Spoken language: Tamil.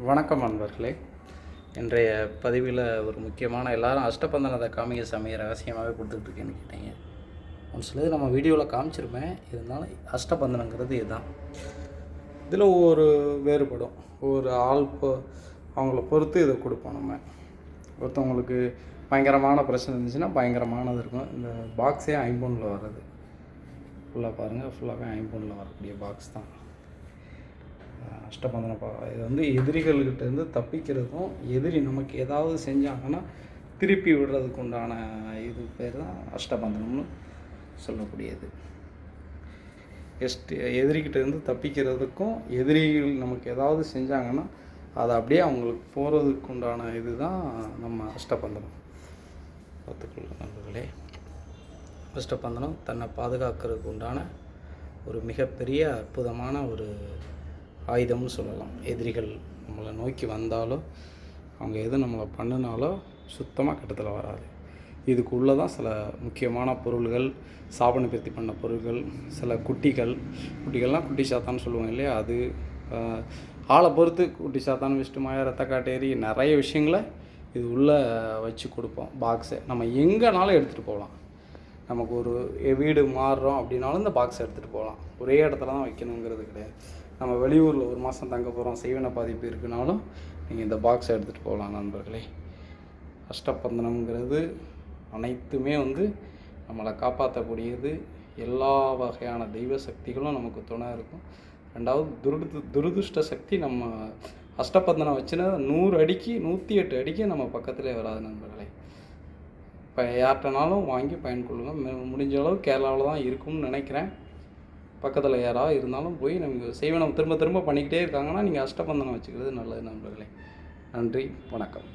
வணக்கம் நண்பர்களே. இன்றைய பதிவில் ஒரு முக்கியமான எல்லாரும் அஷ்டபந்தனத்தை காமிக்க சாமியை ரகசியமாகவே கொடுத்துட்ருக்கேன்னு கேட்டீங்க. ஒரு சிலது நம்ம வீடியோவில் காமிச்சிருப்பேன். இருந்தாலும் அஷ்டபந்தனங்கிறது இதுதான். இதில் ஒரு வேறுபடும். ஒரு ஆள் அவங்கள பொறுத்து இதை கொடுப்போம். நம்ம ஒருத்தவங்களுக்கு பயங்கரமான பிரச்சனை இருந்துச்சுன்னா பயங்கரமானது இருக்கும். இந்த பாக்ஸே ஐம்பொன்னில் வர்றது ஃபுல்லாக பாருங்கள். ஃபுல்லாகவே ஐம்பொன்னில் வரக்கூடிய பாக்ஸ் தான் அஷ்டபந்தன இது எதிரிகள்கிட்டேருந்து தப்பிக்கிறதும், எதிரி நமக்கு ஏதாவது செஞ்சாங்கன்னா திருப்பி விடுறதுக்கு உண்டான இது பேர் தான் அஷ்டபந்தனம்னு சொல்லக்கூடியது. எதிரிகிட்டேருந்து தப்பிக்கிறதுக்கும், எதிரிகள் நமக்கு ஏதாவது செஞ்சாங்கன்னா அதை அப்படியே அவங்களுக்கு போகிறதுக்கு உண்டான இது தான் நம்ம அஷ்டபந்தனம். பார்த்துக்கொள்ள நண்பர்களே, அஷ்டபந்தனம் தன்னை பாதுகாக்கிறதுக்கு உண்டான ஒரு மிகப்பெரிய அற்புதமான ஒரு ஆயுதம்னு சொல்லலாம். எதிரிகள் நம்மளை நோக்கி வந்தாலோ, அவங்க எது நம்மளை பண்ணினாலோ சுத்தமாக கட்டத்தில் வராது. இதுக்குள்ளே தான் சில முக்கியமான பொருள்கள், சாபன பிரித்தி பண்ண பொருள்கள், சில குட்டிகள்லாம் குட்டி சாத்தான்னு சொல்லுவாங்க இல்லையா, அது ஆளை பொறுத்து குட்டி சாத்தான், விஷ்ணுமாயா, ரத்த காட்டேரி, நிறைய விஷயங்களை இது உள்ளே வச்சு கொடுப்போம். பாக்ஸை நம்ம எங்கேனாலும் எடுத்துகிட்டு போகலாம். நமக்கு ஒரு வீடு மாறுறோம் அப்படின்னாலும் இந்த பாக்ஸை எடுத்துகிட்டு போகலாம். ஒரே இடத்துல தான் வைக்கணுங்கிறது கிடையாது. நம்ம வெளியூரில் ஒரு மாதம் தங்க போகிறோம், செய்வன பாதிப்பு இருக்குனாலும் நீங்கள் இந்த பாக்ஸை எடுத்துகிட்டு போகலாம் நண்பர்களே. அஷ்டபந்தனம்ங்கிறது அனைத்துமே நம்மளை காப்பாற்றக்கூடியது. எல்லா வகையான தெய்வ சக்திகளும் நமக்கு துணை இருக்கும். ரெண்டாவது துரதிருஷ்ட சக்தி நம்ம அஷ்டபந்தனம் வச்சுன்னா 100 அடிக்கு 108 அடிக்கு நம்ம பக்கத்திலே வராது நண்பர்களே. இப்போ யார்கிட்டனாலும் வாங்கி பயன்கொள்ளுங்கள். முடிஞ்ச அளவு கேரளாவில் தான் இருக்கும்னு நினைக்கிறேன். பக்கத்தில் யாராவது இருந்தாலும் போய் நமக்கு செய்வனம் திரும்ப திரும்ப பண்ணிக்கிட்டே இருக்காங்கன்னா நீங்கள் அஷ்டபந்தனம் வச்சுக்கிறது நல்லது நண்பர்களே. நன்றி, வணக்கம்.